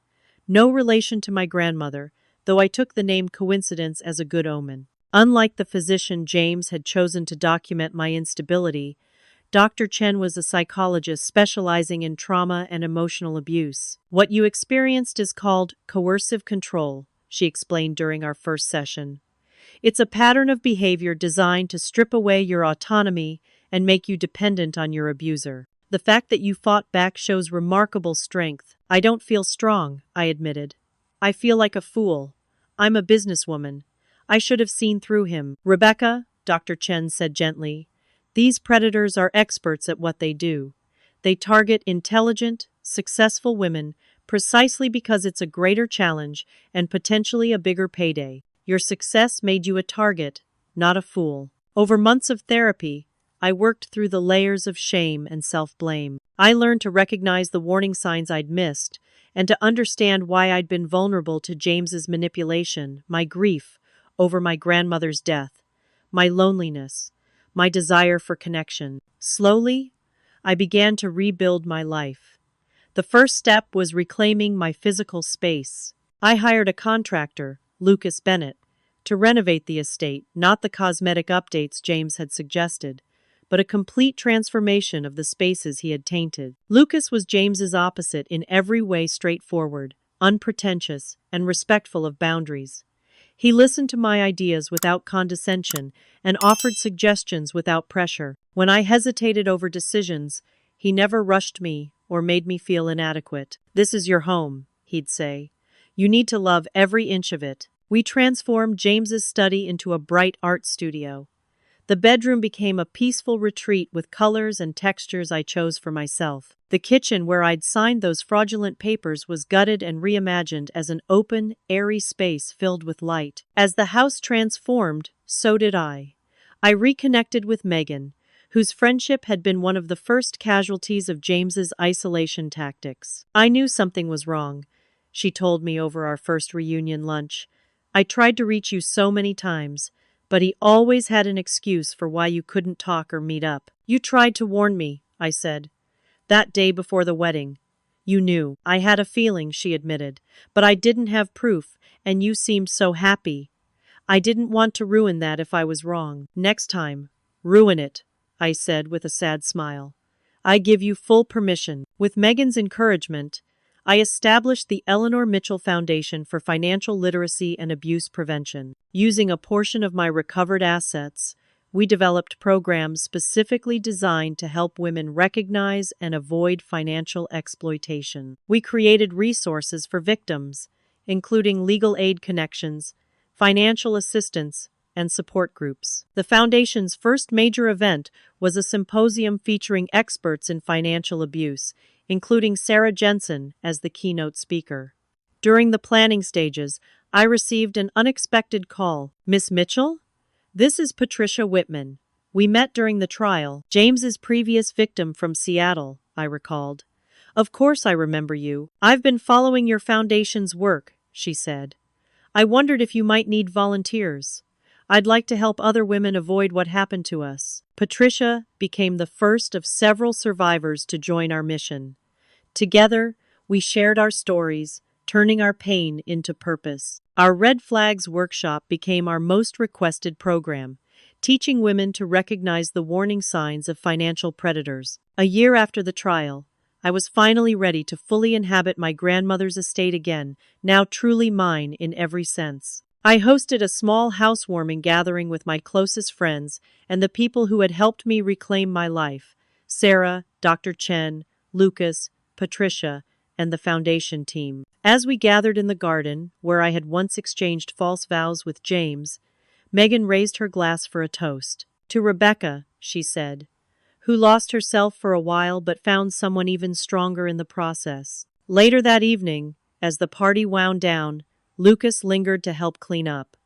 No relation to my grandmother, though I took the name coincidence as a good omen. Unlike the physician James had chosen to document my instability, Dr. Chen was a psychologist specializing in trauma and emotional abuse. What you experienced is called coercive control, she explained during our first session. It's a pattern of behavior designed to strip away your autonomy and make you dependent on your abuser. The fact that you fought back shows remarkable strength. I don't feel strong, I admitted. I feel like a fool. I'm a businesswoman. I should have seen through him. Rebecca, Dr. Chen said gently, these predators are experts at what they do. They target intelligent, successful women precisely because it's a greater challenge and potentially a bigger payday. Your success made you a target, not a fool. Over months of therapy, I worked through the layers of shame and self-blame. I learned to recognize the warning signs I'd missed and to understand why I'd been vulnerable to James's manipulation, my grief over my grandmother's death, my loneliness, my desire for connection. Slowly, I began to rebuild my life. The first step was reclaiming my physical space. I hired a contractor, Lucas Bennett, to renovate the estate, not the cosmetic updates James had suggested, but a complete transformation of the spaces he had tainted. Lucas was James's opposite in every way, straightforward, unpretentious, and respectful of boundaries. He listened to my ideas without condescension and offered suggestions without pressure. When I hesitated over decisions, he never rushed me or made me feel inadequate. "This is your home," he'd say. "You need to love every inch of it." We transformed James's study into a bright art studio. The bedroom became a peaceful retreat with colors and textures I chose for myself. The kitchen, where I'd signed those fraudulent papers, was gutted and reimagined as an open, airy space filled with light. As the house transformed, so did I. I reconnected with Megan, whose friendship had been one of the first casualties of James's isolation tactics. "I knew something was wrong," she told me over our first reunion lunch. "I tried to reach you so many times, but he always had an excuse for why you couldn't talk or meet up." "You tried to warn me," I said. "That day before the wedding. You knew." "I had a feeling," she admitted, "but I didn't have proof, and you seemed so happy. I didn't want to ruin that if I was wrong." "Next time, ruin it," I said with a sad smile. "I give you full permission." With Megan's encouragement, I established the Eleanor Mitchell Foundation for Financial Literacy and Abuse Prevention. Using a portion of my recovered assets, we developed programs specifically designed to help women recognize and avoid financial exploitation. We created resources for victims, including legal aid connections, financial assistance, and support groups. The Foundation's first major event was a symposium featuring experts in financial abuse, including Sarah Jensen as the keynote speaker. During the planning stages, I received an unexpected call. "Miss Mitchell? This is Patricia Whitman. We met during the trial. James's previous victim from Seattle," I recalled. "Of course I remember you. I've been following your foundation's work," she said. "I wondered if you might need volunteers. I'd like to help other women avoid what happened to us." Patricia became the first of several survivors to join our mission. Together, we shared our stories, turning our pain into purpose. Our Red Flags workshop became our most requested program, teaching women to recognize the warning signs of financial predators. A year after the trial, I was finally ready to fully inhabit my grandmother's estate again, now truly mine in every sense. I hosted a small housewarming gathering with my closest friends and the people who had helped me reclaim my life: Sarah, Dr. Chen, Lucas, Patricia, and the foundation team. As we gathered in the garden, where I had once exchanged false vows with James, Megan raised her glass for a toast. "To Rebecca," she said, "who lost herself for a while but found someone even stronger in the process." Later that evening, as the party wound down, Lucas lingered to help clean up.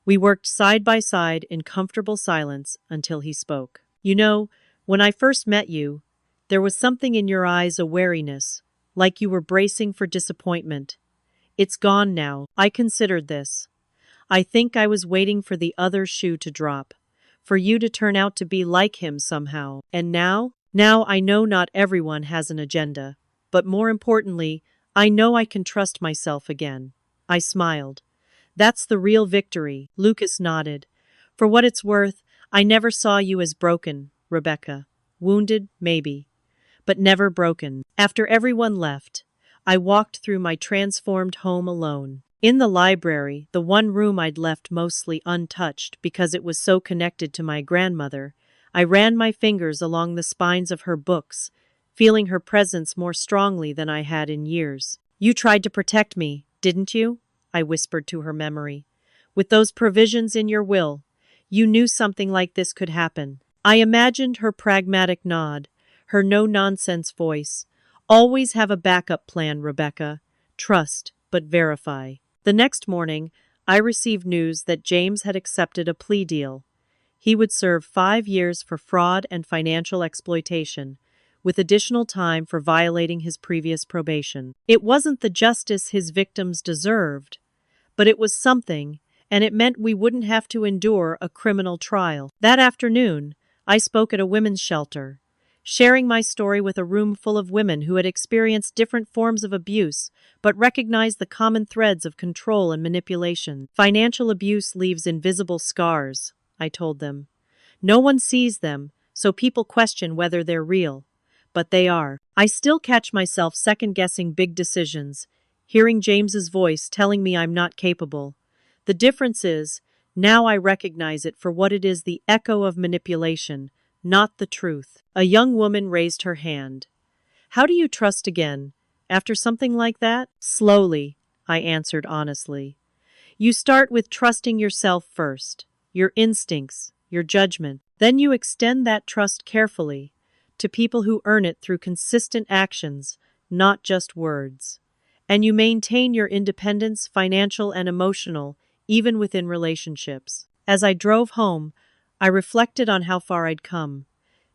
We worked side by side in comfortable silence until he spoke. "You know, when I first met you, there was something in your eyes, a wariness, like you were bracing for disappointment. It's gone now. I considered this. I think I was waiting for the other shoe to drop, for you to turn out to be like him somehow. And now? Now I know not everyone has an agenda, but more importantly, I know I can trust myself again." I smiled. "That's the real victory." Lucas nodded. "For what it's worth, I never saw you as broken, Rebecca. Wounded, maybe, but never broken." After everyone left, I walked through my transformed home alone. In the library, the one room I'd left mostly untouched because it was so connected to my grandmother, I ran my fingers along the spines of her books, feeling her presence more strongly than I had in years. "You tried to protect me, didn't you?" I whispered to her memory. "With those provisions in your will, you knew something like this could happen." I imagined her pragmatic nod, her no-nonsense voice. "Always have a backup plan, Rebecca. Trust, but verify." The next morning, I received news that James had accepted a plea deal. He would serve 5 years for fraud and financial exploitation, with additional time for violating his previous probation. It wasn't the justice his victims deserved, but it was something, and it meant we wouldn't have to endure a criminal trial. That afternoon, I spoke at a women's shelter, sharing my story with a room full of women who had experienced different forms of abuse, but recognized the common threads of control and manipulation. "Financial abuse leaves invisible scars," I told them. "No one sees them, so people question whether they're real. But they are. I still catch myself second-guessing big decisions, hearing James's voice telling me I'm not capable. The difference is, now I recognize it for what it is, the echo of manipulation, not the truth. A young woman raised her hand. How do you trust again? After something like that? Slowly, I answered honestly. You start with trusting yourself first, your instincts, your judgment. Then you extend that trust carefully to people who earn it through consistent actions, not just words. And you maintain your independence, financial and emotional, even within relationships. As I drove home, I reflected on how far I'd come.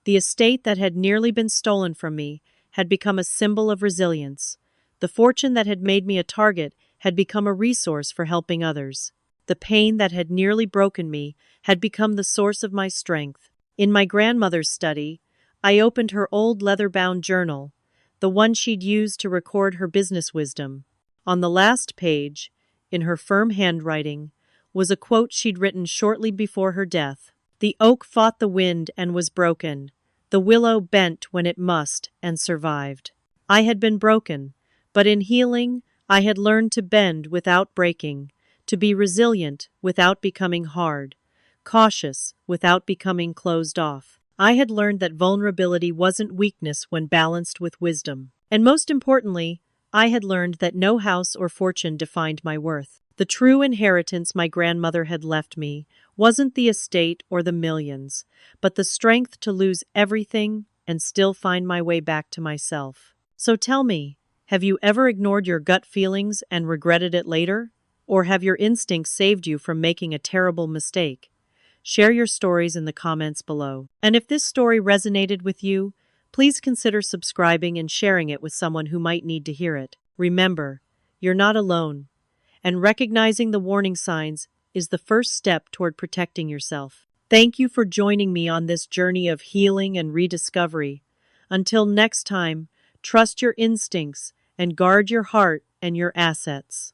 The estate that had nearly been stolen from me had become a symbol of resilience. The fortune that had made me a target had become a resource for helping others. The pain that had nearly broken me had become the source of my strength. In my grandmother's study, I opened her old leather-bound journal, the one she'd used to record her business wisdom. On the last page, in her firm handwriting, was a quote she'd written shortly before her death. The oak fought the wind and was broken. The willow bent when it must and survived. I had been broken, but in healing, I had learned to bend without breaking, to be resilient without becoming hard, cautious without becoming closed off. I had learned that vulnerability wasn't weakness when balanced with wisdom. And most importantly, I had learned that no house or fortune defined my worth. The true inheritance my grandmother had left me wasn't the estate or the millions, but the strength to lose everything and still find my way back to myself. So tell me, have you ever ignored your gut feelings and regretted it later? Or have your instincts saved you from making a terrible mistake? Share your stories in the comments below. And if this story resonated with you, please consider subscribing and sharing it with someone who might need to hear it. Remember, you're not alone, and recognizing the warning signs is the first step toward protecting yourself. Thank you for joining me on this journey of healing and rediscovery. Until next time, trust your instincts and guard your heart and your assets.